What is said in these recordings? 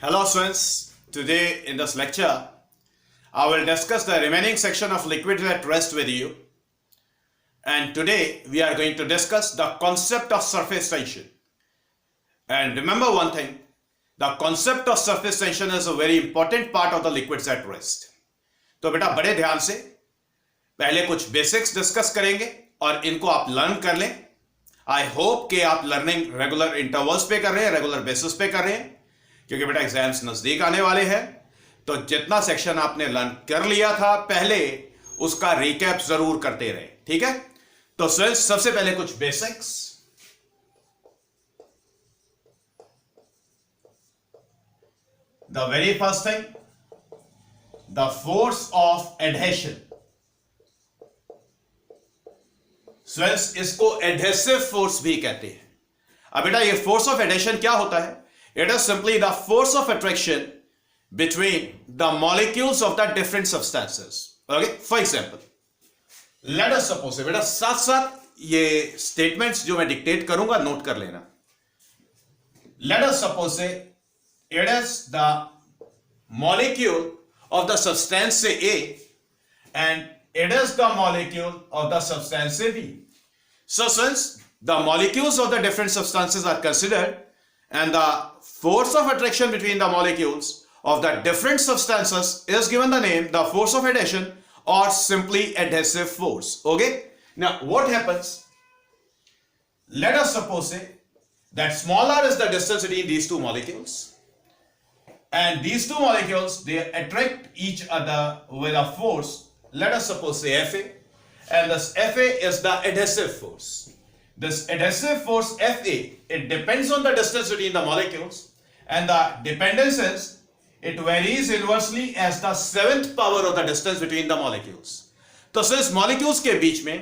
Hello students, today in this lecture I will discuss the remaining section of liquid at rest with you, and today we are going to discuss the concept of surface tension. And remember one thing, the concept of surface tension is a very important part of the liquids at rest. तो बेटा बड़े ध्यान से पहले कुछ basics discuss करेंगे और इनको आप लर्न कर लें. आई होप कि आप लर्निंग रेगुलर इंटरवल्स पे कर रहे हैं, रेगुलर बेसिस पे कर रहे हैं, क्योंकि बेटा एग्जाम्स नजदीक आने वाले हैं. तो जितना सेक्शन आपने लर्न कर लिया था पहले उसका रिकैप जरूर करते रहे, ठीक है. तो सबसे पहले कुछ basics. The very first thing, the force of adhesion. इसको एडहेसिव फोर्स भी कहते हैं. अब बेटा ये फोर्स ऑफ एडहेशन क्या होता है? It is simply the force of attraction between the molecules of the different substances. Okay, for example, let us suppose, बेटा साथ साथ ये statements जो मैं dictate करूंगा नोट कर लेना. Let us suppose it is the molecule of the substance A and it is the molecule of the substance B. So since the molecules of the different substances are considered and the force of attraction between the molecules of the different substances is given the name the force of adhesion or simply adhesive force. Okay, now what happens? Let us suppose that small r is the distance between these two molecules, and these two molecules they attract each other with a force. Let us suppose Fa, and this Fa is the adhesive force. This adhesive force Fa, it depends on the distance between the molecules, and the dependence is it varies inversely as the seventh power of the distance between the molecules. तो सिर्फ molecules के बीच में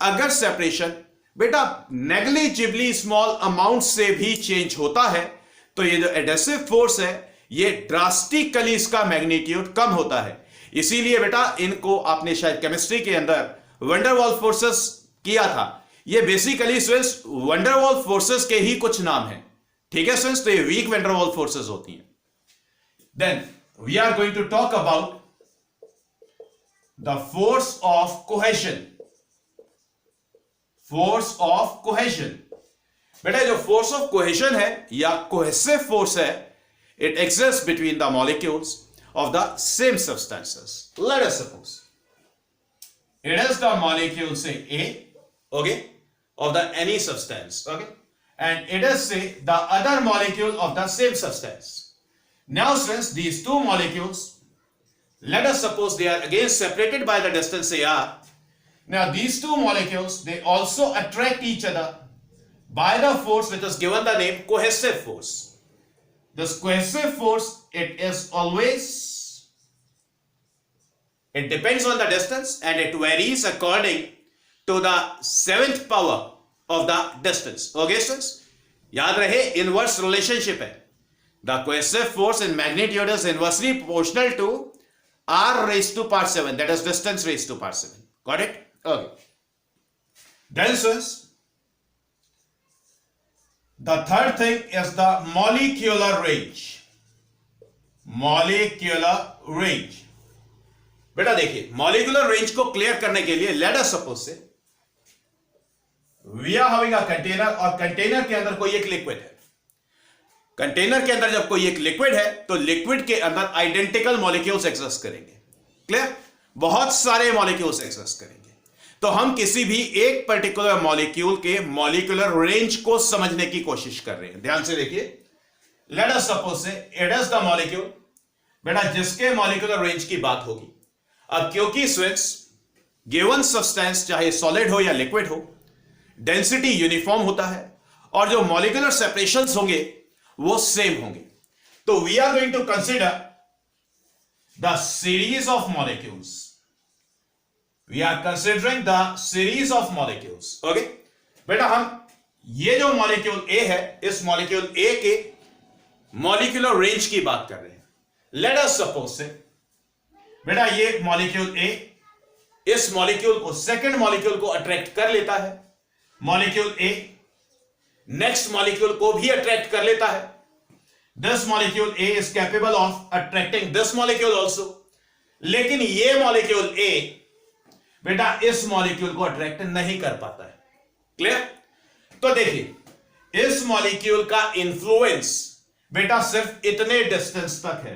अगर separation बेटा negligibly small amount से भी change होता है तो ये जो adhesive force है ये drastically इसका magnitude कम होता है. इसीलिए बेटा इनको आपने शायद केमिस्ट्री के अंदर वंडरवॉल फोर्सेस किया था. ये बेसिकली सिर्फ वंडरवॉल फोर्सेस के ही कुछ नाम हैं, ठीक है स्टूडेंट्स. तो ये वीक वंडरवॉल फोर्सेस होती हैं. Then we are going to talk about the force of cohesion. Force of cohesion. बेटा जो force of cohesion है या cohesive force है, it exists between the molecules of the same substances. Let us suppose it is the molecule say A, okay, of the any substance, okay, and it is say the other molecule of the same substance. Now since these two molecules, let us suppose they are again separated by the distance AR. Now these two molecules, they also attract each other by the force which is given the name cohesive force. This cohesive force, it is always, it depends on the distance and it varies according to the seventh power of the distance. Okay students? याद रहे inverse relationship है. The cohesive force in magnitude is inversely proportional to r raised to power 7, that is distance raised to power 7. Got it? Okay. Then students, the third thing is the molecular range. Molecular range. बेटा देखिए molecular range को clear करने के लिए let us suppose we are having a container और container के अंदर कोई एक लिक्विड है. कंटेनर के अंदर जब कोई एक लिक्विड है तो लिक्विड के अंदर आइडेंटिकल मॉलिक्यूल्स एग्जिस्ट करेंगे. क्लियर? बहुत सारे मॉलिक्यूल्स एग्जिस्ट करेंगे. तो हम किसी भी एक पर्टिकुलर मॉलिक्यूल के मॉलिक्यूलर रेंज को समझने की कोशिश कर रहे हैं. ध्यान से देखिए. Late us suppose it is the molecule बेटा जिसके मॉलिक्यूलर रेंज की बात होगी. अब क्योंकि स्विच गिवन सब्सटेंस चाहे सॉलिड हो या लिक्विड हो, डेंसिटी यूनिफॉर्म होता है और जो मॉलिक्यूलर सेपरेशंस होंगे वो सेम होंगे. तो we are going to consider the series of molecules. We are considering the series of molecules. Okay बेटा हम ये जो मॉलिक्यूल ए है इस मॉलिक्यूल ए के मॉलिक्यूलर रेंज की बात कर रहे हैं. लेट अस सपोज बेटा ये मॉलिक्यूल ए इस मॉलिक्यूल को सेकंड मॉलिक्यूल को अट्रैक्ट कर लेता है. मॉलिक्यूल ए नेक्स्ट मॉलिक्यूल को भी अट्रैक्ट कर लेता है. This molecule A is capable of attracting this molecule also, लेकिन ये मॉलिक्यूल ए बेटा इस मॉलिक्यूल को अट्रैक्ट नहीं कर पाता है। क्लियर? तो देखिए इस मॉलिक्यूल का इंफ्लुएंस बेटा सिर्फ इतने डिस्टेंस तक है,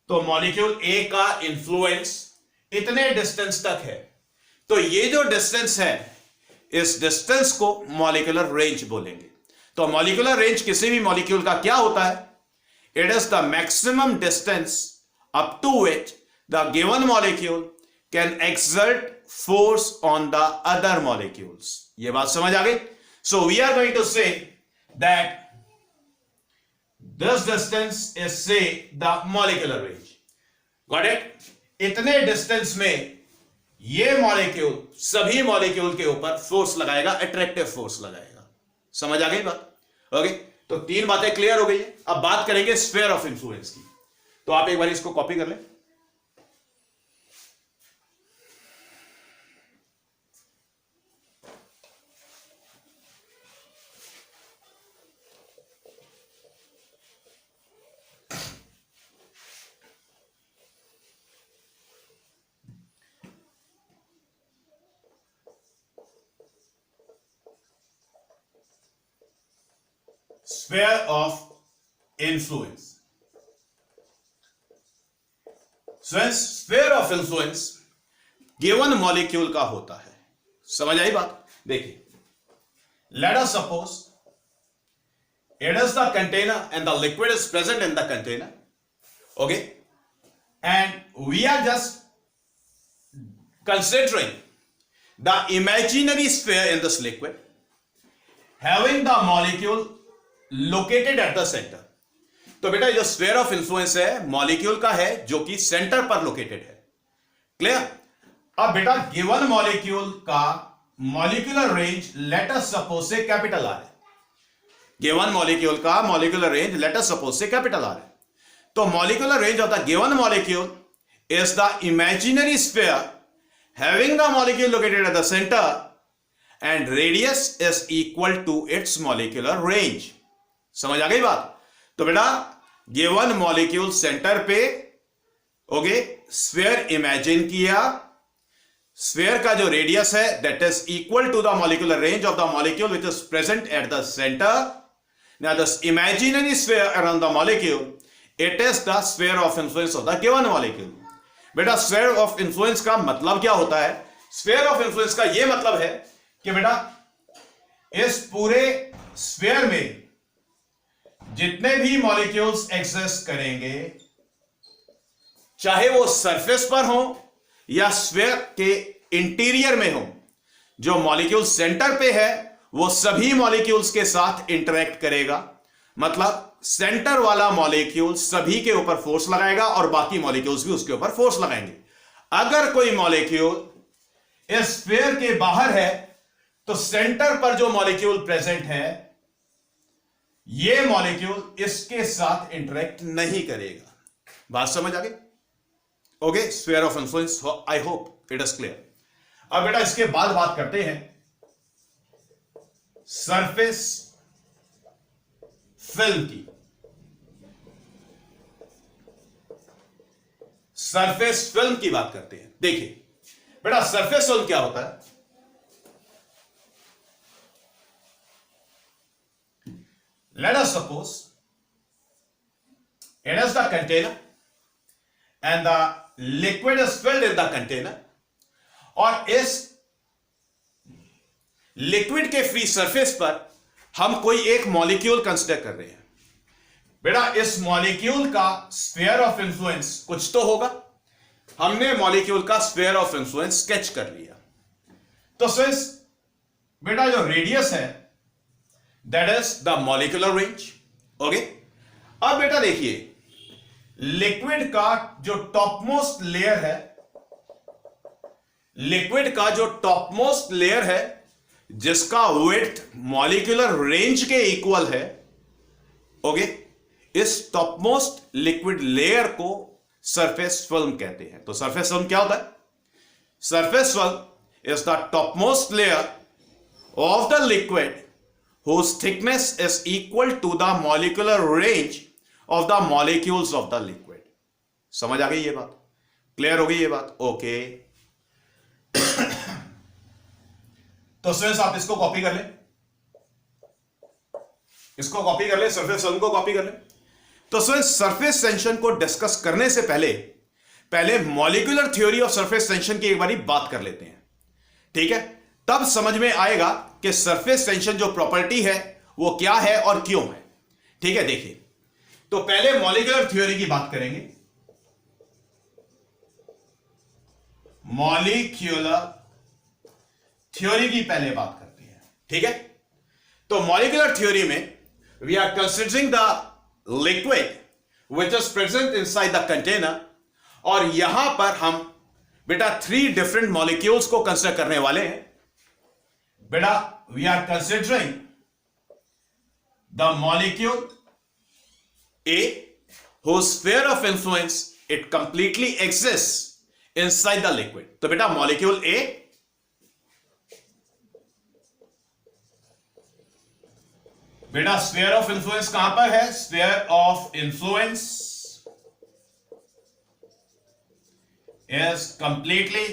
तो मॉलिक्यूल ए का इंफ्लुएंस इतने डिस्टेंस तक है, तो ये जो डिस्टेंस है इस डिस्टेंस को मॉलिक्यूलर रेंज बोलेंगे। तो मॉलिक्यूलर रेंज किसी भी मॉलिक्यूल का क्या होता है? It is the maximum distance up to which the given molecule can exert force on the other molecules. ये बात समझ आ गई? So we are going to say that this distance is say the molecular range. Got it? इतने distance में ये molecule सभी molecule के ऊपर फोर्स लगाएगा, अट्रैक्टिव फोर्स लगाएगा। समझ आ गई बात? ओके, तो तीन बातें क्लियर हो गई है। अब बात करेंगे स्फीयर ऑफ इंफ्लुएंस की। तो आप एक बार इसको कॉपी कर लें। Sphere of influence. So, sphere of influence given molecule का होता है। समझ आई बात? देखिए, let us suppose it is the container and the liquid is present in the container, okay, and we are just considering the imaginary sphere in this liquid having the molecule located at the centre. तो बेटा जो sphere of influence है molecule का है जो कि centre पर located है। क्लियर? अब बेटा गिवन मॉलिक्यूल का molecular range let us suppose say capital R है। गिवन मॉलिक्यूल का molecular range let us suppose say capital R है। तो molecular range of the given molecule is the imaginary sphere having the molecule located at the centre and radius is equal to its molecular range. समझ आ गई बात? तो बेटा given molecule centre पे okay sphere imagine किया, sphere का जो रेडियस है that is equal to the molecular range of the molecule which is present at the centre. Now the imaginary sphere around the molecule it is the sphere of influence of the given molecule. बेटा sphere of influence का मतलब क्या होता है? Sphere of influence का यह मतलब है कि बेटा इस पूरे स्फीयर में जितने भी मॉलिक्यूल्स एग्जिस्ट करेंगे, चाहे वो सरफेस पर हो या स्फीयर के इंटीरियर में हो, जो मॉलिक्यूल सेंटर पे है वो सभी मॉलिक्यूल्स के साथ इंटरेक्ट करेगा। मतलब सेंटर वाला मॉलिक्यूल सभी के ऊपर फोर्स लगाएगा और बाकी मॉलिक्यूल्स भी उसके ऊपर फोर्स लगाएंगे। अगर कोई मॉलिक्यूल इस स्फीयर के बाहर है तो सेंटर पर जो मॉलिक्यूल प्रेजेंट है ये मॉलिक्यूल इसके साथ इंटरेक्ट नहीं करेगा। बात समझ आ गई? Okay, sphere of influence, I hope it is clear. अब बेटा इसके बाद बात करते हैं सरफेस फिल्म की। सरफेस फिल्म की बात करते हैं। देखिए बेटा सरफेस फिल्म क्या होता है? Let us suppose it is the container and the liquid is filled in the container, और इस लिक्विड के फ्री सरफेस पर हम कोई एक मॉलिक्यूल कंसिडर कर रहे हैं। बेटा इस मॉलिक्यूल का स्फीयर ऑफ इंफ्लुएंस कुछ तो होगा। हमने मॉलिक्यूल का स्फीयर ऑफ इंफ्लुएंस स्केच कर लिया। तो सिंस बेटा जो रेडियस है that is the molecular range. Okay, अब बेटा देखिए लिक्विड का जो टॉपमोस्ट लेयर है, लिक्विड का जो टॉपमोस्ट लेयर है जिसका विड्थ मॉलिक्यूलर रेंज के इक्वल है, ओके, इस टॉपमोस्ट लिक्विड लेयर को सरफेस फिल्म कहते हैं। तो सरफेस फिल्म क्या होता है? Surface film is the topmost layer of the liquid whose thickness is equal to the molecular range of the molecules of the liquid. समझ आ गई ये बात? क्लियर हो गई ये बात? ओके। तो स्टूडेंट्स आप इसको कॉपी कर लें, इसको कॉपी कर लें, सरफेस टेंशन को कॉपी कर लें। तो स्टूडेंट्स सरफेस टेंशन को डिस्कस करने से पहले molecular theory of surface tension की एक बारी बात कर लेते हैं, ठीक है? तब समझ में आएगा कि सरफेस टेंशन जो प्रॉपर्टी है वो क्या है और क्यों है, ठीक है? देखिए, तो पहले मॉलिक्यूलर थ्योरी की बात करेंगे। मॉलिक्यूलर थ्योरी की पहले बात करते हैं, ठीक है? तो मॉलिक्यूलर थ्योरी में we are considering the liquid which is present inside the container, और यहां पर हम बेटा 3 डिफरेंट मॉलिक्यूल्स को कंसिडर करने वाले हैं। बेटा we are considering the molecule a whose sphere of influence it completely exists inside the liquid। तो बेटा मॉलिक्यूल ए, बेटा स्फीयर ऑफ इंफ्लुएंस कहां पर है? Sphere of influence is completely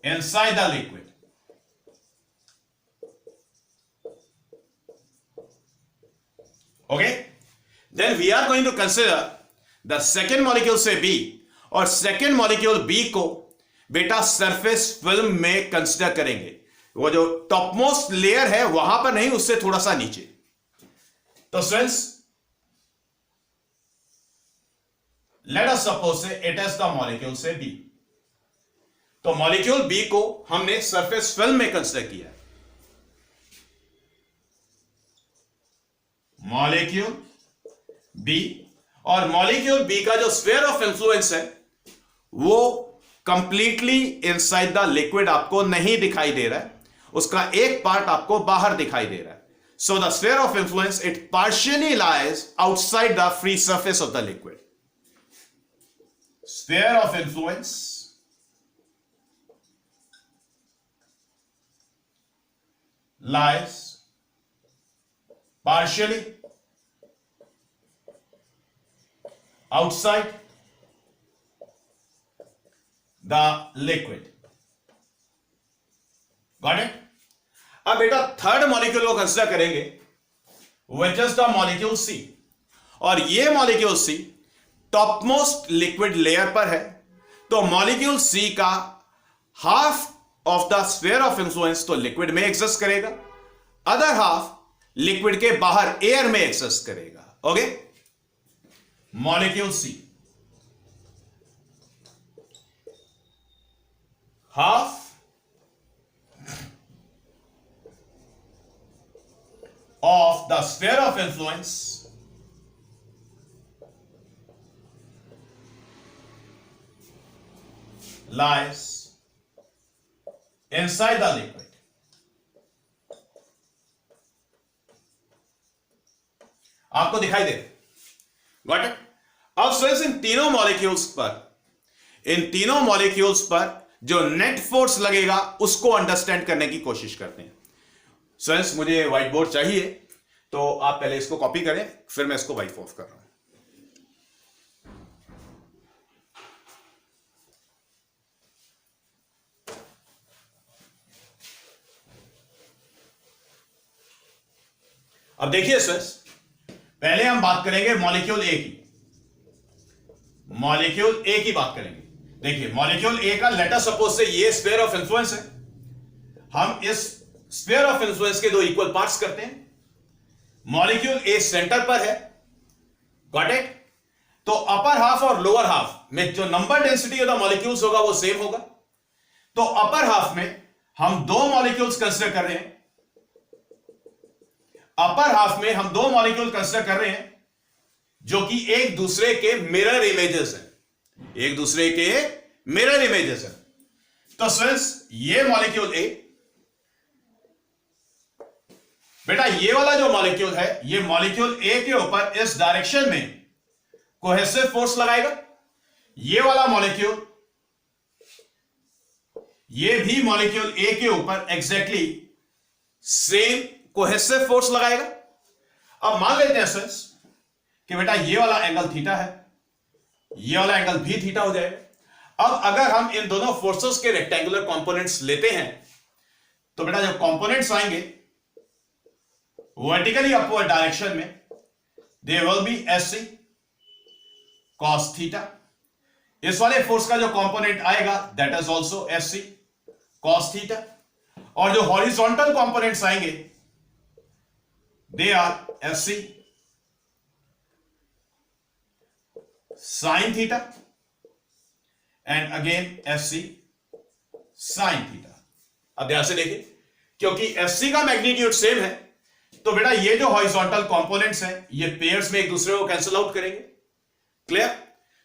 inside the liquid। Okay, then we are going to consider the second molecule से B, और second molecule B को बेटा सरफेस फिल्म में कंसिडर करेंगे। वो जो टॉप मोस्ट लेयर है वहां पर नहीं, उससे थोड़ा सा नीचे। तो students let us suppose say it is the molecule से B। तो मॉलिक्यूल B को हमने सरफेस फिल्म में कंसिडर किया है। मॉलिक्यूल B, और मॉलिक्यूल B का जो स्फीयर ऑफ इंफ्लुएंस है वो कंप्लीटली इनसाइड द लिक्विड आपको नहीं दिखाई दे रहा है, उसका एक पार्ट आपको बाहर दिखाई दे रहा है। So the sphere of influence it partially lies outside the free surface of the liquid. Sphere of influence lies partially outside the liquid। Got it? अब बेटा थर्ड मॉलिक्यूल को कंसिडर करेंगे, which is the molecule C, और ये molecule C top most liquid layer पर है। तो molecule C का half of the sphere of influence तो लिक्विड में एग्जिस्ट करेगा, अदर हाफ लिक्विड के बाहर एयर में एग्जिस्ट करेगा। Okay, molecule C half of the sphere of influence lies inside the liquid। आपको दिखाई दे? Got it? अब स्टूडेंट्स इन तीनों मॉलिक्यूल्स पर जो नेट फोर्स लगेगा उसको अंडरस्टैंड करने की कोशिश करते हैं। स्टूडेंट्स मुझे व्हाइट बोर्ड चाहिए, तो आप पहले इसको कॉपी करें, फिर मैं इसको वाइप ऑफ कर रहा हूं। अब देखिए सर, पहले हम बात करेंगे मॉलिक्यूल ए की। मॉलिक्यूल ए की बात करेंगे। देखिए मॉलिक्यूल ए का लेट अस सपोज से ये स्फीयर ऑफ इंफ्लुएंस है। हम इस स्फीयर ऑफ इंफ्लुएंस के 2 इक्वल पार्ट्स करते हैं। मॉलिक्यूल ए सेंटर पर है, गॉट इट? तो अपर हाफ और लोअर हाफ में जो number density of the molecules होगा वो सेम होगा। तो अपर हाफ में हम 2 मॉलिक्यूल्स कंसिडर कर रहे हैं। अपर हाफ में हम 2 मॉलिक्यूल कंसिडर कर रहे हैं जो कि एक दूसरे के मिरर इमेजेस हैं, एक दूसरे के मिरर इमेजेस हैं। तो फ्रेंड्स ये मॉलिक्यूल ए, बेटा ये वाला जो मॉलिक्यूल है, ये मॉलिक्यूल ए के ऊपर इस डायरेक्शन में कोहेसिव फोर्स लगाएगा। ये वाला मॉलिक्यूल ये भी मॉलिक्यूल ए के ऊपर एग्जैक्टली सेम कोहेसिव फोर्स लगाएगा। अब मान लेते हैं फ्रेंड्स कि बेटा ये वाला एंगल थीटा है, ये वाला एंगल भी थीटा हो जाएगा। अब अगर हम इन दोनों फोर्सेस के रेक्टेंगुलर कंपोनेंट्स लेते हैं तो बेटा जब कंपोनेंट्स आएंगे वर्टिकली अपवर्ड डायरेक्शन में, they will be SC cos theta. इस वाले फोर्स का जो कंपोनेंट आएगा that is also SC cos theta, और जो हॉरिजॉन्टल कंपोनेंट्स आएंगे they are SC sin theta and again SC sin theta. अब ध्यान से देखिए, क्योंकि SC का मैग्नीट्यूड सेम है तो बेटा ये जो हॉरिजॉन्टल कंपोनेंट्स हैं ये पेयर्स में एक दूसरे को कैंसिल आउट करेंगे। क्लियर?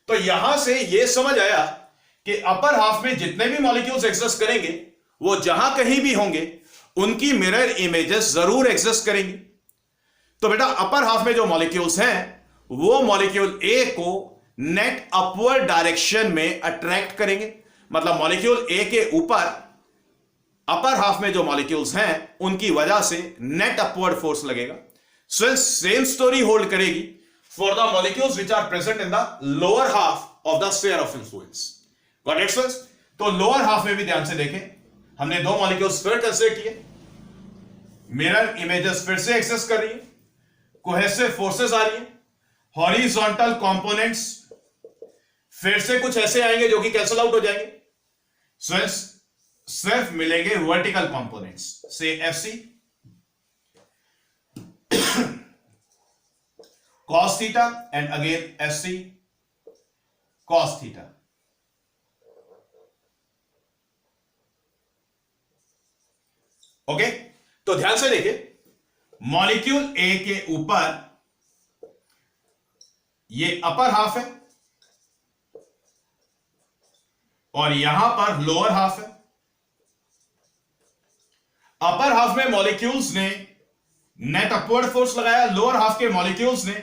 तो यहां से ये समझ आया कि अपर हाफ में जितने भी मॉलिक्यूल्स एग्जिस्ट करेंगे वो जहां कहीं भी होंगे उनकी मिरर इमेजेस जरूर एग्जिस्ट करेंगी। तो बेटा अपर हाफ में जो मॉलिक्यूल्स हैं वो मॉलिक्यूल ए को नेट अपवर्ड डायरेक्शन में अट्रैक्ट करेंगे। मतलब मॉलिक्यूल ए के ऊपर अपर हाफ में जो मॉलिक्यूल्स हैं उनकी वजह से नेट अपवर्ड फोर्स लगेगा। सो सेम स्टोरी होल्ड करेगी for the molecules which are present in the lower half of the sphere of influence. Got it friends? तो लोअर हाफ में भी ध्यान से देखें, हमने दो मॉलिक्यूल्स फिर कंसीडर किए, मिरर इमेजेस फिर से एक्सेस कर रही है, कोहेसिव फोर्सेस आ रही है, हॉरिजॉन्टल कंपोनेंट्स फिर से कुछ ऐसे आएंगे जो कि कैंसिल आउट हो जाएंगे। सो सिर्फ मिलेंगे वर्टिकल कंपोनेंट्स से FC cos theta and again SC cos theta. Okay, तो ध्यान से देखिए, मॉलिक्यूल ए के ऊपर ये अपर हाफ है और यहां पर लोअर हाफ है। अपर हाफ में मॉलिक्यूल्स ने नेट अपवर्ड फोर्स लगाया, लोअर हाफ के मॉलिक्यूल्स ने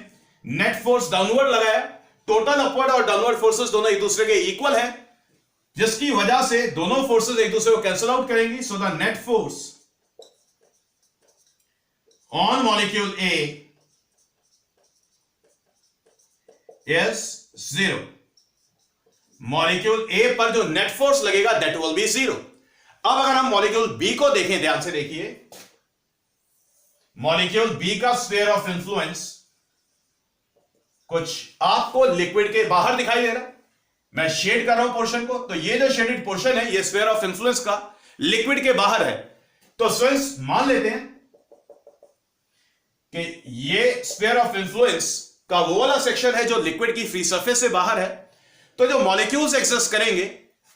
नेट फोर्स डाउनवर्ड लगाया। टोटल अपवर्ड और डाउनवर्ड फोर्सेस दोनों एक दूसरे के इक्वल हैं, जिसकी वजह से दोनों फोर्सेस एक दूसरे को कैंसिल आउट करेंगी। So the net force on molecule A is 0। Molecule A पर जो नेट फोर्स लगेगा दैट विल बी 0। अब अगर हम मॉलिक्यूल बी को देखें, ध्यान से देखिए, मॉलिक्यूल बी का स्फीयर ऑफ इन्फ्लुएंस कुछ आपको लिक्विड के बाहर दिखाई दे रहा है। मैं शेड कर रहा हूं पोर्शन को, तो ये जो शेडेड पोर्शन है ये स्फीयर ऑफ इन्फ्लुएंस का लिक्विड के बाहर है। तो स्टूडेंट्स मान लेते हैं कि ये स्फीयर ऑफ इन्फ्लुएंस का वो वाला सेक्शन है जो लिक्विड की फ्री सरफेस से बाहर है। तो जो मॉलिक्यूल्स एक्सेस करेंगे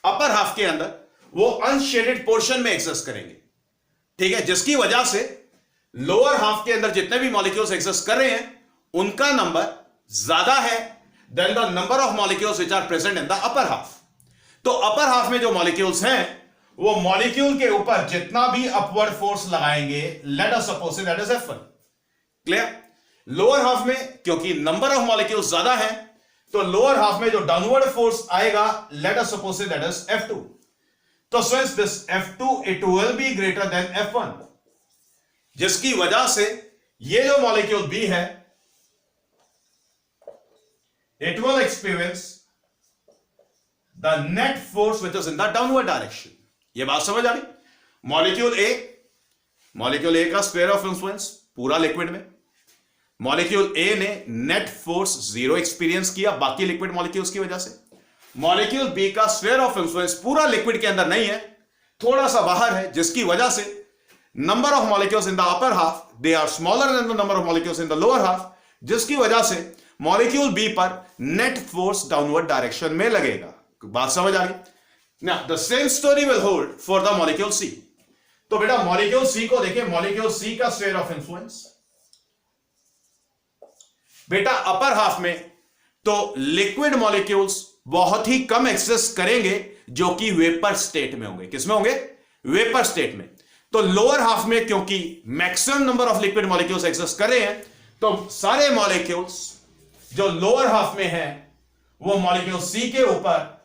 अपर हाफ के अंदर वो अनशेडेड पोर्शन में एक्सेस करेंगे। ठीक है, जिसकी वजह से लोअर हाफ के अंदर जितने भी मॉलिक्यूल्स एक्सेस कर रहे हैं उनका नंबर ज्यादा है than the number of molecules which are present in the upper half. तो अपर हाफ में जो मॉलिक्यूल्स हैं वो मॉलिक्यूल के ऊपर जितना भी अपवर्ड फोर्स लगाएंगे, late us suppose that is F1। Clear? Lower half में क्योंकि नंबर ऑफ मॉलिक्यूल्स ज्यादा है तो लोअर हाफ में जो डाउनवर्ड फोर्स आएगा late us suppose that is F2। तो students this F2 it will be greater than F1, जिसकी वजह से ये जो मॉलिक्यूल B है it will experience the net force which is in the downward direction। ये बात समझ आ रही? मॉलिक्यूल A का स्फीयर ऑफ इन्फ्लुएंस पूरा लिक्विड में, मॉलिक्यूल A ने नेट फोर्स 0 एक्सपीरियंस किया बाकी लिक्विड मॉलिक्यूल्स की वजह से। मॉलिक्यूल बी का स्फीयर ऑफ इन्फ्लुएंस पूरा लिक्विड के अंदर नहीं है, थोड़ा सा बाहर है, जिसकी वजह से number of molecules in the upper half they are smaller than the number of molecules in the lower half, जिसकी वजह से मॉलिक्यूल बी पर नेट फोर्स डाउनवर्ड डायरेक्शन में लगेगा। बात समझ आ गई? Now the same story will hold for the molecule C. तो बेटा मॉलिक्यूल सी को देखिए, मॉलिक्यूल सी का स्फीयर ऑफ इन्फ्लुएंस बेटा अपर हाफ में तो लिक्विड मॉलिक्यूल्स बहुत ही कम एक्सेस करेंगे जो कि वेपर स्टेट में होंगे। किसमें होंगे? वेपर स्टेट में। तो लोअर हाफ में क्योंकि maximum number of liquid molecules access कर रहे हैं तो सारे मॉलिक्यूल्स जो लोअर हाफ में है वो मॉलिक्यूल सी के ऊपर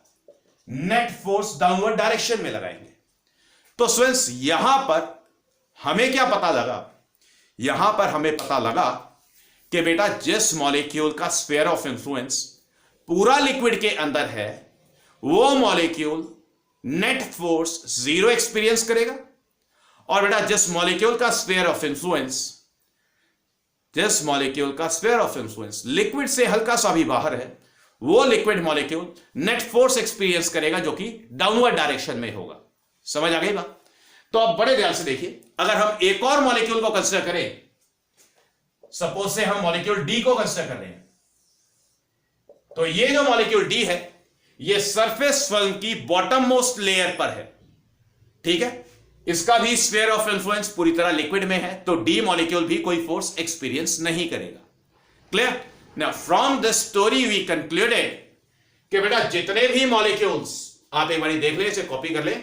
नेट फोर्स डाउनवर्ड डायरेक्शन में लगाएंगे। तो स्टूडेंट्स यहां पर हमें क्या पता लगा, यहां पर हमें पता लगा कि बेटा जिस मॉलिक्यूल का स्फीयर ऑफ इंफ्लुएंस पूरा लिक्विड के अंदर है वो मॉलिक्यूल नेट फोर्स 0 एक्सपीरियंस करेगा, और बेटा जिस मॉलिक्यूल का स्फीयर ऑफ इंफ्लुएंस लिक्विड से हल्का सा भी बाहर है वो liquid molecule net force experience करेगा जो कि डाउनवर्ड डायरेक्शन में होगा। समझ आ गई बात? तो आप बड़े ध्यान से देखिए, अगर हम एक और मॉलिक्यूल को कंसीडर करें, सपोज से हम मॉलिक्यूल डी को कंसीडर कर रहे हैं, तो ये जो मॉलिक्यूल डी है ये सरफेस फिल्म की बॉटम मोस्ट लेयर पर है, ठीक है। इसका भी स्फीयर ऑफ इंफ्लुएंस पूरी तरह लिक्विड में है, तो डी मॉलिक्यूल भी कोई फोर्स एक्सपीरियंस नहीं करेगा। Clear? Now from this story we concluded कि बेटा जितने भी मॉलिक्यूल्स, आप एक बार देख ले, इसे कॉपी कर ले,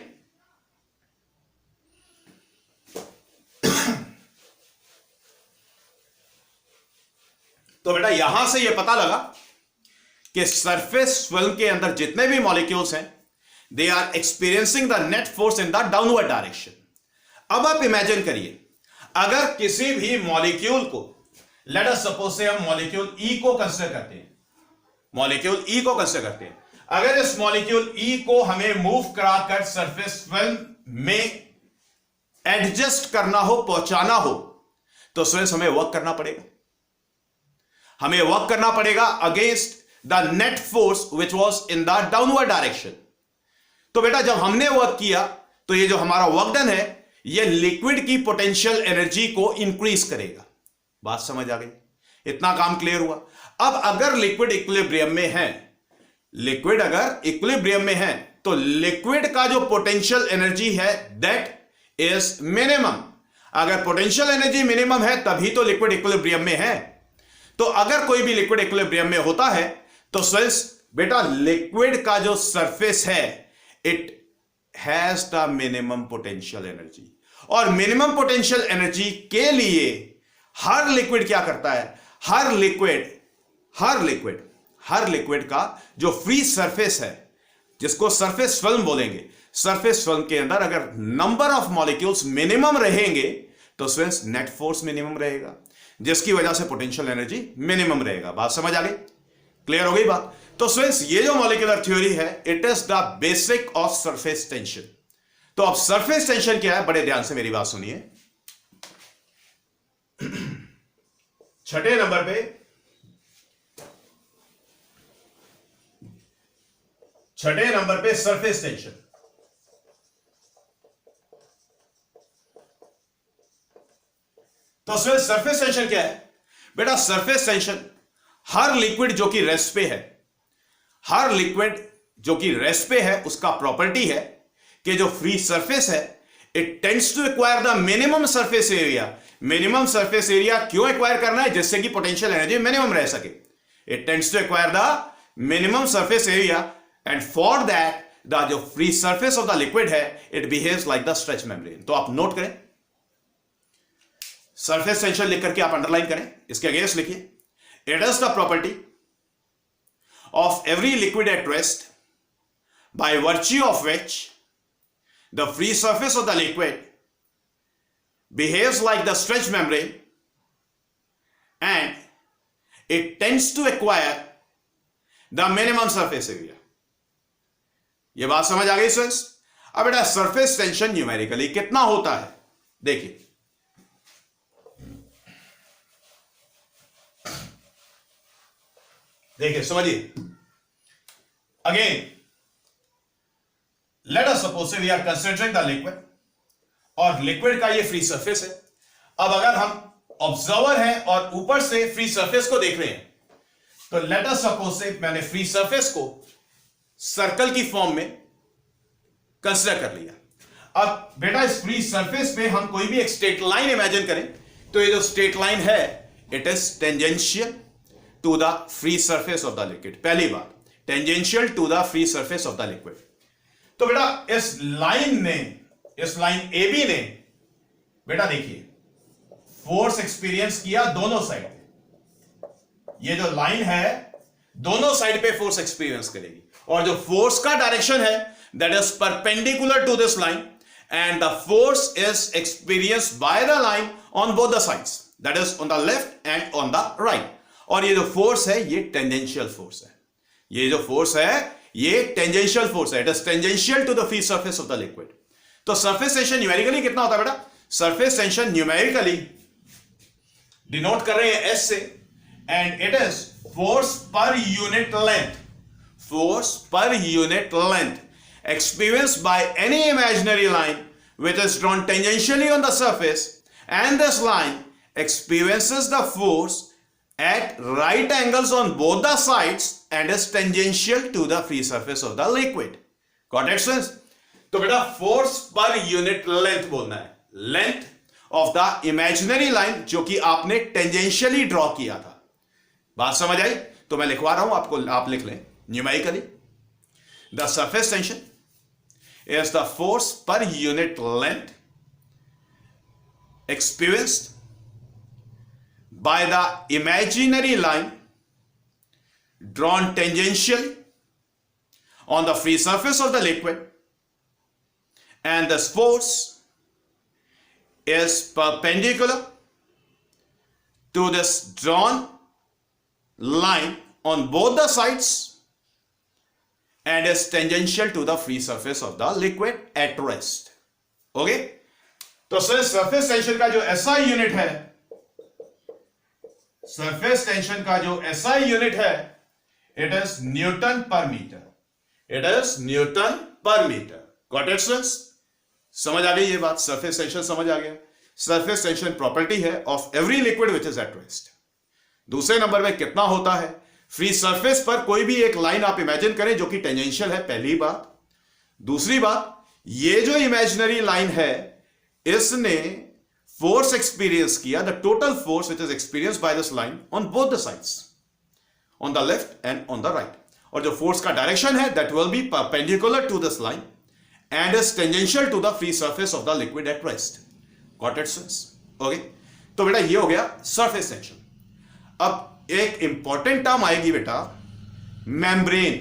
तो बेटा यहां से यह पता लगा कि सरफेस फिल्म के अंदर जितने भी मॉलिक्यूल्स हैं they are experiencing the net force in the downward direction. अब आप इमेजिन करिए, अगर किसी भी मॉलिक्यूल को, लेट अस सपोज से हम मॉलिक्यूल ई को कंसीडर करते हैं, अगर इस मॉलिक्यूल ई को हमें मूव कराकर सरफेस फिल्म में एडजस्ट करना हो, पहुंचाना हो, तो स्टूडेंट्स हमें वर्क करना पड़ेगा against the net force which was in the downward direction. तो बेटा जब हमने वर्क किया तो ये जो हमारा वर्क डन है ये लिक्विड की पोटेंशियल एनर्जी को इंक्रीज करेगा। बात समझ आ गई? इतना काम क्लियर हुआ। अब अगर लिक्विड इक्विलिब्रियम में है, तो लिक्विड का जो पोटेंशियल एनर्जी है दैट इज मिनिमम। अगर पोटेंशियल एनर्जी मिनिमम है तभी तो लिक्विड इक्विलिब्रियम में है। तो अगर कोई भी लिक्विड इक्विलिब्रियम में होता है तो स्टूडेंट्स बेटा लिक्विड का जो सरफेस है it has the minimum potential energy, और मिनिमम पोटेंशियल एनर्जी के लिए हर लिक्विड क्या करता है, हर लिक्विड का जो फ्री सरफेस है जिसको सरफेस फिल्म बोलेंगे, सरफेस फिल्म के अंदर अगर नंबर ऑफ मॉलिक्यूल्स मिनिमम रहेंगे तो स्टूडेंट्स नेट फोर्स मिनिमम रहेगा, जिसकी वजह से पोटेंशियल एनर्जी मिनिमम रहेगा। बात समझ आ गई? क्लियर हो गई बात? तो स्टूडेंट्स ये जो मॉलिक्यूलर थ्योरी है it is the basic of surface tension. तो अब सरफेस टेंशन क्या है, बड़े ध्यान से मेरी बात सुनिए। छठे नंबर पे सरफेस टेंशन। तो सरफेस टेंशन क्या है बेटा? सरफेस टेंशन हर लिक्विड जो कि रेस्ट पे है उसका प्रॉपर्टी है कि जो फ्री सरफेस है it tends to acquire the minimum surface area. Minimum surface area क्यों एक्वायर करना है? जिससे कि पोटेंशियल एनर्जी मिनिमम रह सके। It tends to acquire the minimum surface area and for that the जो free surface of the liquid है it behaves like the stretch membrane. तो आप नोट करें, सरफेस टेंशन लिख करके आप अंडरलाइन करें, इसके अगेंस्ट लिखिए, it is the property of every liquid at rest by virtue of which the free surface of the liquid behaves like the stretch membrane and it tends to acquire the minimum surface area। ये बात समझ आ गई students? अब बेटा surface tension numerically कितना होता है देखिए, समझिए। Again let us suppose we are considering the liquid, और लिक्विड का ये फ्री सरफेस है। अब अगर हम ऑब्जर्वर हैं और ऊपर से फ्री सरफेस को देख रहे हैं, तो लेट अस सपोज से मैंने फ्री सरफेस को सर्कल की फॉर्म में कंसीडर कर लिया। अब बेटा इस फ्री सरफेस पे हम कोई भी एक स्ट्रेट लाइन इमेजिन करें, तो ये जो स्ट्रेट लाइन है it is tangential to the free surface of the liquid. पहली बात, tangential to the free surface of the liquid. तो बेटा इस लाइन ए बी ने बेटा देखिए फोर्स एक्सपीरियंस किया दोनों साइड पे। ये जो लाइन है दोनों साइड पे फोर्स एक्सपीरियंस करेगी, और जो फोर्स का डायरेक्शन है that is perpendicular to this line and the force is experienced by the line on both the sides, that is on the left and on the right. और ये जो force है ये टेंजेंशियल फोर्स है, ये जो force है ये टेंजेंशियल फोर्स है, it is tangential to the free surface of the liquid. तो सरफेस टेंशन न्यूमेरिकली कितना होता है बेटा? सरफेस टेंशन न्यूमेरिकली डिनोट कर रहे हैं एस से, and it is force per unit length, force per unit length experienced by any imaginary line which is drawn tangentially on the surface, and this line experiences the force at right angles on both the sides and is tangential to the free surface of the liquid. Got it friends? तो बेटा force per unit length बोलना है, length of the imaginary line जो कि आपने tangentially draw किया था. बात समझ आई? तो मैं लिखवा रहा हूं आपको, आप लिख लें numerically. The surface tension is the force per unit length experienced by the imaginary line drawn tangential on the free surface of the liquid, and this force is perpendicular to this drawn line on both the sides and is tangential to the free surface of the liquid at rest. Okay? तो surface tension का जो SI unit है, surface tension का जो SI unit है, it is Newton पर metre, it is Newton पर metre. Got it friends? समझ आ गई ये बात? सरफेस टेंशन समझ आ गया. सरफेस टेंशन प्रॉपर्टी है of every liquid which is at rest. दूसरे नंबर में कितना होता है? फ्री सरफेस पर कोई भी एक लाइन आप इमेजिन करें जो कि टेंजेंशियल है, पहली बात. दूसरी बात, ये जो इमेजिनरी लाइन है इसने फोर्स एक्सपीरियंस किया, the total force which is experience by this line on both the sides, on the left and on the right. और जो फोर्स का डायरेक्शन है that will be perpendicular to this line and is tangential to the free surface of the liquid at rest. Got it friends? Okay, तो बेटा ये हो गया surface tension. अब एक इंपॉर्टेंट टर्म आएगी बेटा, मेम्ब्रेन.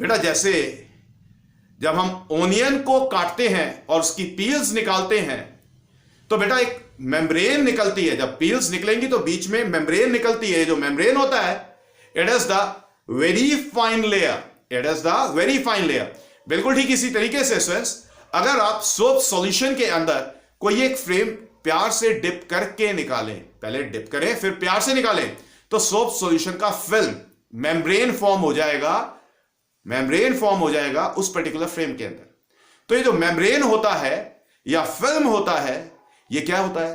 बेटा जैसे जब हम ओनियन को काटते हैं और उसकी पील्स निकालते हैं तो बेटा एक मेम्ब्रेन निकलती है. जब पील्स निकलेंगी तो बीच में मेम्ब्रेन निकलती है. जो मेम्ब्रेन होता है it is the very fine layer, it is the very fine layer. बिल्कुल ठीक इसी तरीके से फ्रेंड्स, अगर आप सोप सॉल्यूशन के अंदर कोई एक फ्रेम प्यार से डिप करके निकालें, पहले डिप करें फिर प्यार से निकालें, तो सोप सॉल्यूशन का फिल्म मेम्ब्रेन फॉर्म हो जाएगा, मेम्ब्रेन फॉर्म हो जाएगा उस पर्टिकुलर फ्रेम के अंदर. तो ये जो मेम्ब्रेन होता है या फिल्म होता है, ये क्या होता है?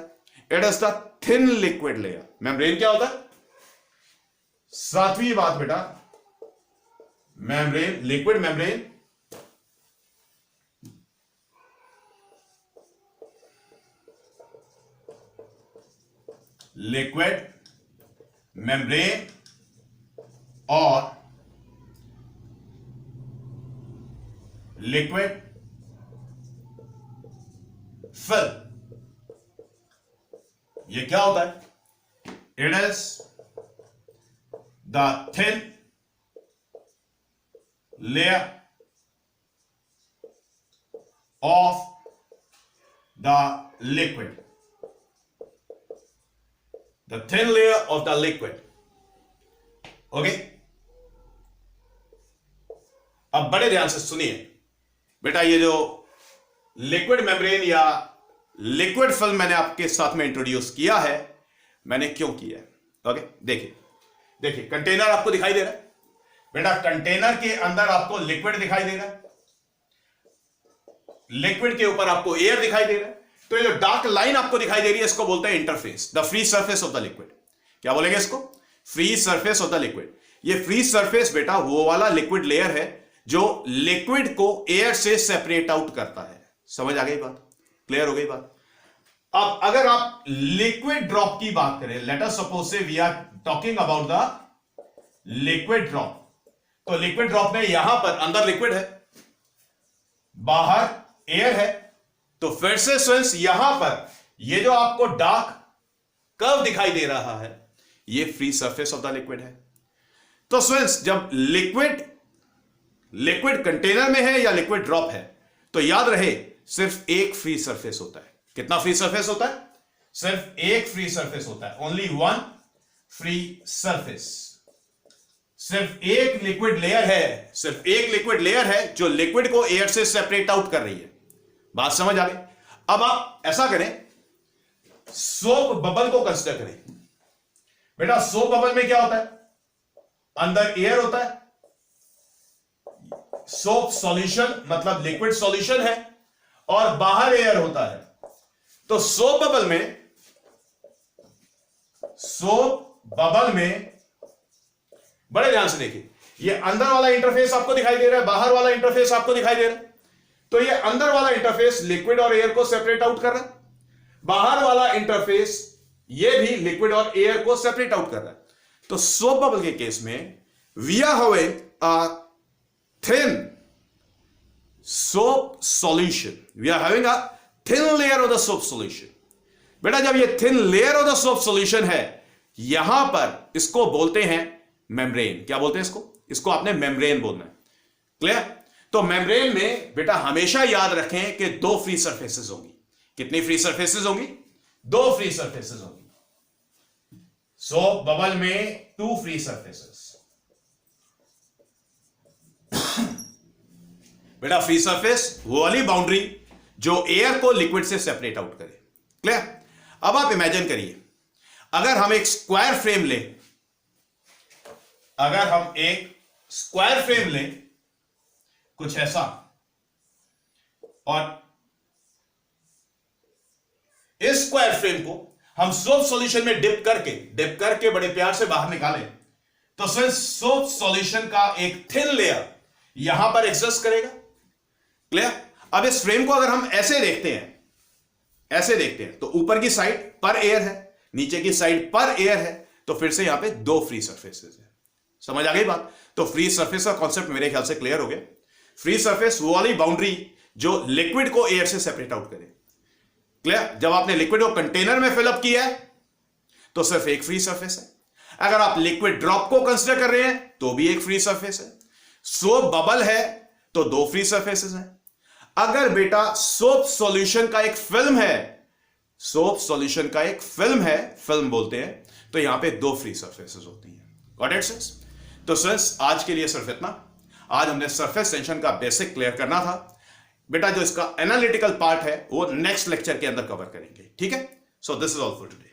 It is the thin liquid layer. Membrane क्या होता है? सातवीं बात बेटा, membrane, liquid membrane liquid membrane और लिक्विड फिल्म, ये क्या होता है? It is the thin layer of the liquid, the thin layer of the liquid. Okay? अब बड़े ध्यान से सुनिए बेटा, ये जो लिक्विड मेम्ब्रेन या लिक्विड फिल्म मैंने आपके साथ में इंट्रोड्यूस किया है, मैंने क्यों किया है? ओके, देखिए देखिए, कंटेनर आपको दिखाई दे रहा है बेटा, कंटेनर के अंदर आपको लिक्विड दिखाई दे रहा है, लिक्विड के ऊपर आपको एयर दिखाई दे रहा है. तो ये जो डार्क लाइन आपको दिखाई दे रही है इसको बोलते हैं interface, the free surface of the liquid. क्या बोलेंगे इसको? Free surface of the liquid. ये फ्री सरफेस बेटा वो वाला लिक्विड लेयर है जो लिक्विड को एयर से सेपरेट आउट करता है. समझ आ गई बात? क्लियर हो गई बात? अब अगर आप लिक्विड ड्रॉप की बात करें, let us suppose say we are talking about the liquid drop. तो लिक्विड ड्रॉप में यहां पर अंदर लिक्विड है, बाहर एयर है. तो फिर से फ्रेंड्स यहां पर ये जो आपको डार्क कर्व दिखाई दे रहा है ये free surface of the liquid है. तो फ्रेंड्स जब लिक्विड कंटेनर में है या लिक्विड ड्रॉप है तो याद रहे सिर्फ एक फ्री सरफेस होता है। कितना फ्री सरफेस होता है? सिर्फ एक फ्री सरफेस होता है, ओनली वन फ्री सरफेस। सिर्फ एक लिक्विड लेयर है, सिर्फ एक लिक्विड लेयर है जो लिक्विड को एयर से सेपरेट आउट कर रही है। बात समझ आ गई? अब आप ऐसा करें, सोप बबल को कंसीडर करें। बेटा सोप बबल में क्या होता है? अंदर एयर होता है, सोप सॉल्यूशन मतलब लिक्विड सॉल्यूशन है, और बाहर एयर होता है। तो सोप बबल में बड़े ध्यान से देखिए, ये अंदर वाला इंटरफेस आपको दिखाई दे रहा है, बाहर वाला इंटरफेस आपको दिखाई दे रहा है। तो ये अंदर वाला इंटरफेस लिक्विड और एयर को सेपरेट आउट कर रहा है, बाहर वाला इंटरफेस ये भी लिक्विड और एयर को सेपरेट आउट कर रहा है। तो सोप बबल के केस में we are having a thin soap solution, we are having a thin layer of the soap solution. बेटा जब ये thin layer of the soap solution है, यहां पर इसको बोलते हैं मेम्ब्रेन। क्या बोलते हैं इसको? इसको आपने मेम्ब्रेन बोलना है। क्लियर? तो मेम्ब्रेन में बेटा हमेशा याद रखें कि दो फ्री सरफेसेस होंगी। कितनी फ्री सरफेसेस होंगी? दो फ्री सरफेसेस होंगी। सोप बबल में टू फ्री सरफेसेस। बेटा फ्री सरफेस वो वाली बाउंड्री जो एयर को लिक्विड से सेपरेट आउट करे। क्लियर? अब आप इमेजिन करिए, अगर हम एक स्क्वायर फ्रेम लें, अगर हम एक स्क्वायर फ्रेम लें कुछ ऐसा, और इस स्क्वायर फ्रेम को हम सोप सॉल्यूशन में डिप करके बड़े प्यार से बाहर निकालें, तो फिर सोप सॉल्यूशन का एक थिन लेयर यहां पर एग्जिस्ट करेगा। क्लियर? अब इस फ्रेम को अगर हम ऐसे देखते हैं तो ऊपर की साइड पर एयर है, नीचे की साइड पर एयर है, तो फिर से यहां पे दो फ्री सरफेसेस है। समझ आ गई बात? तो फ्री सरफेस का कॉन्सेप्ट मेरे ख्याल से क्लियर हो गया। फ्री सरफेस वो वाली बाउंड्री जो लिक्विड को एयर से सेपरेट आउट करे। क्लियर? जब आपने लिक्विड को कंटेनर में फिलअप किया है तो सिर्फ एक फ्री सरफेस है। अगर आप लिक्विड ड्रॉप को कंसीडर कर रहे हैं तो भी एक फ्री सरफेस है। सोप बबल है तो दो फ्री सरफेसेस हैं। अगर बेटा सोप सॉल्यूशन का एक फिल्म है, सोप सॉल्यूशन का एक फिल्म है, फिल्म बोलते हैं, तो यहां पे दो फ्री सरफेसेस होती हैं। गॉट इट सिर्फ? तो सिर्फ आज के लिए सिर्फ इतना। आज हमने सरफेस टेंशन का बेसिक क्लियर करना था। बेटा जो इसका एनालिटिकल पार्ट है वो नेक्स्ट लेक्चर के अंदर कवर करेंगे। ठीक है? So this is all for today.